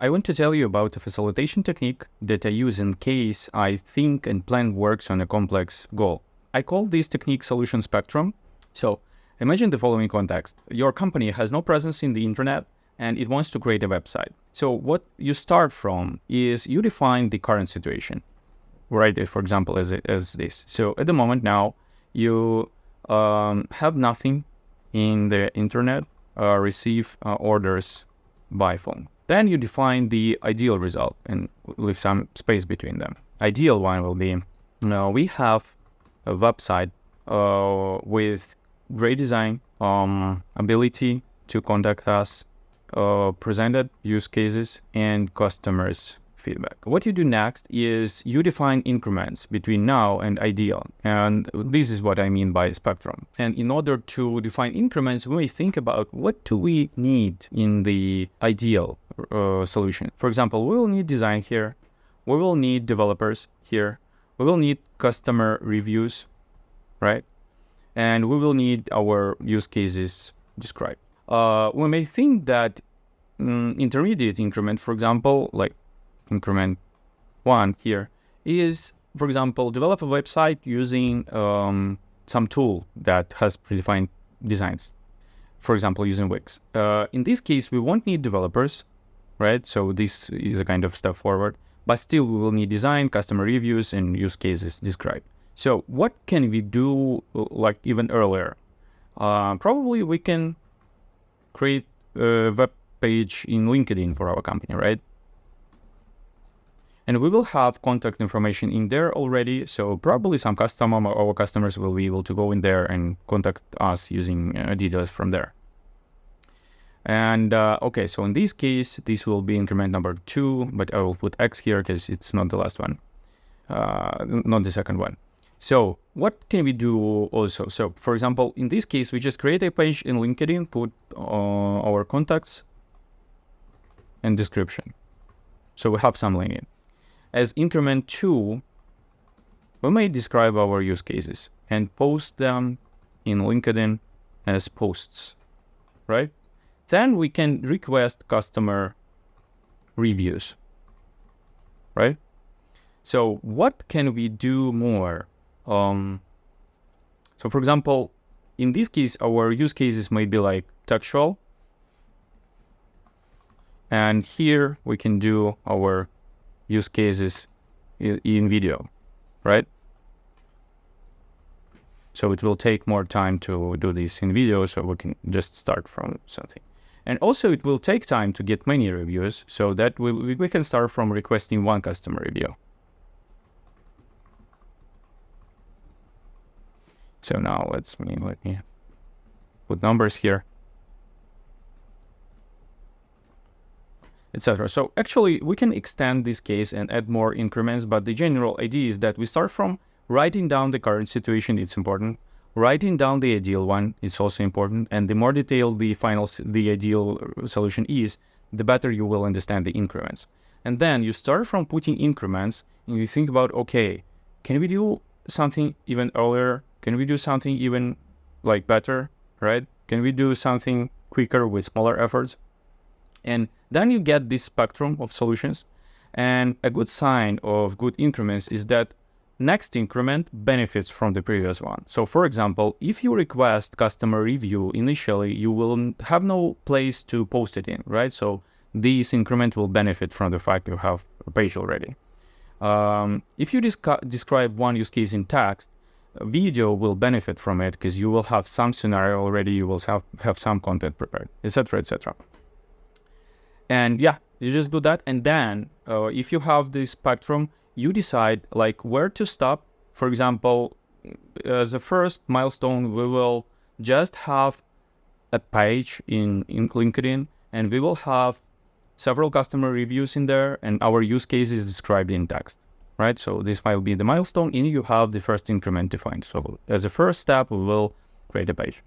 I want to tell you about a facilitation technique that I use in case I think and plan works on a complex goal. I call this technique solution spectrum. So imagine the following context. Your company has no presence in the internet and it wants to create a website. So what you start from is you define the current situation, right? For example, as this. So at the moment now, you have nothing in the internet, receive orders by phone. Then you define the ideal result and leave some space between them. Ideal one will be, we have a website with great design, ability to contact us, presented use cases, and customers' feedback. What you do next is you define increments between now and ideal. And this is what I mean by spectrum. And in order to define increments, we may think about what do we need in the ideal solution. For example, we will need design here. We will need developers here. We will need customer reviews, right? And we will need our use cases described. We may think that intermediate increment, for example, like increment 1 here, is, for example, develop a website using some tool that has predefined designs. For example, using Wix. In this case, we won't need developers, right? So this is a kind of step forward, but still we will need design, customer reviews, and use cases described. So what can we do like even earlier? Probably we can create a web page in LinkedIn for our company, right? And we will have contact information in there already. So probably some customer or our customers will be able to go in there and contact us using details from there. And okay, so in this case, this will be increment number 2, but I will put X here because it's not the last one, not the second one. So what can we do also? So for example, in this case, we just create a page in LinkedIn, put our contacts and description. So we have some linking. As increment 2, we may describe our use cases and post them in LinkedIn as posts, right? Then we can request customer reviews, right? So what can we do more? So for example, in this case, our use cases may be like textual. And here we can do our use cases in video, right? So it will take more time to do this in video, so we can just start from something. And also it will take time to get many reviews, so that we can start from requesting one customer review. So now let me put numbers here, etc. So actually we can extend this case and add more increments, but the general idea is that we start from writing down the current situation, it's important. Writing down the ideal one is also important, and the more detailed the ideal solution is, the better you will understand the increments. And then you start from putting increments and you think about, okay, can we do something even earlier? Can we do something even like better, right? Can we do something quicker with smaller efforts? And then you get this spectrum of solutions. And a good sign of good increments is that next increment benefits from the previous one. So for example, if you request customer review initially, you will have no place to post it in, right? So this increment will benefit from the fact you have a page already. If you describe one use case in text, video will benefit from it because you will have some scenario already, you will have some content prepared, etc., etc. And yeah, you just do that. And then if you have the spectrum, you decide like where to stop. For example, as a first milestone, we will just have a page in LinkedIn, and we will have several customer reviews in there, and our use case is described in text, right? So this will be the milestone, and you have the first increment defined. So as a first step, we will create a page.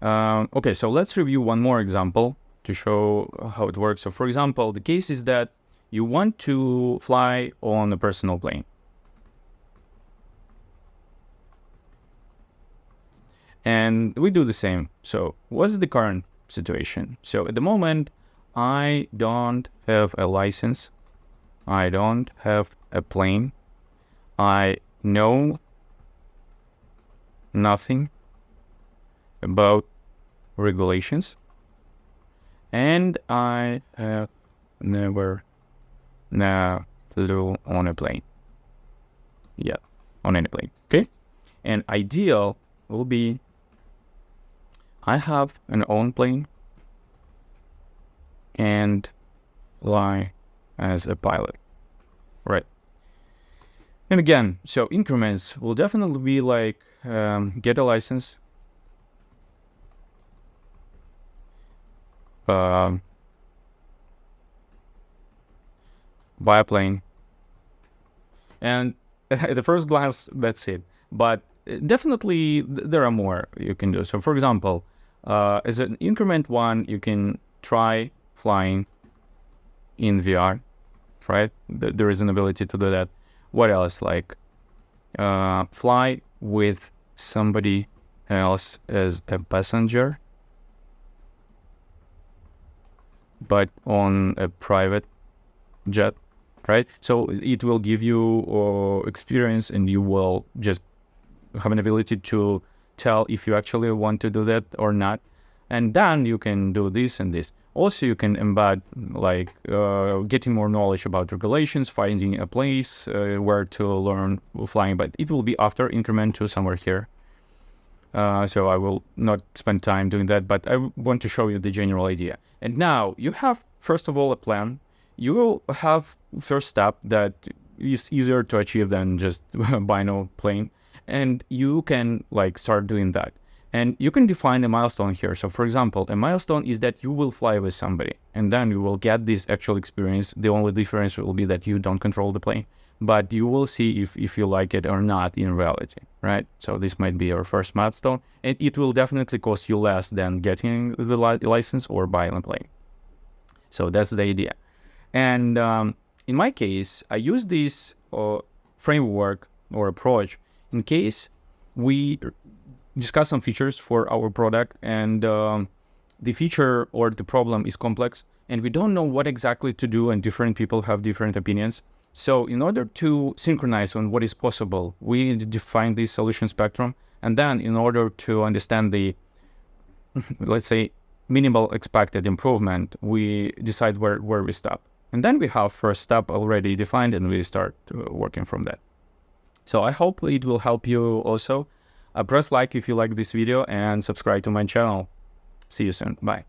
Okay, so let's review one more example to show how it works. So for example, the case is that you want to fly on a personal plane. And we do the same. So what's the current situation? So at the moment, I don't have a license. I don't have a plane. I know nothing about regulations, and I have never flew on a plane. Yeah, on any plane. Okay, and ideal will be I have an own plane and fly as a pilot, right? And again, so increments will definitely be like get a license, buy a plane, and at the first glance, that's it. But definitely there are more you can do. So for example, as an increment one, you can try flying in VR, right? There is an ability to do that. What else? Like fly with somebody else as a passenger, but on a private jet, right? So it will give you experience, and you will just have an ability to tell if you actually want to do that or not. And then you can do this and this. Also, you can embed like getting more knowledge about regulations, finding a place where to learn flying, but it will be after increment 2 somewhere here. So I will not spend time doing that, but I want to show you the general idea. And now you have, first of all, a plan. You will have first step that is easier to achieve than just buying a plane. And you can like start doing that. And you can define a milestone here. So for example, a milestone is that you will fly with somebody, and then you will get this actual experience. The only difference will be that you don't control the plane, but you will see if you like it or not in reality, right? So this might be your first milestone, and it will definitely cost you less than getting the license or buying a plane. So that's the idea. And in my case, I use this framework or approach in case we discuss some features for our product, and the feature or the problem is complex, and we don't know what exactly to do, and different people have different opinions. So in order to synchronize on what is possible, we define this solution spectrum, and then in order to understand the, let's say, minimal expected improvement, we decide where we stop. And then we have first step already defined, and we start working from that. So I hope it will help you also. Press like if you like this video, and subscribe to my channel. See you soon. Bye.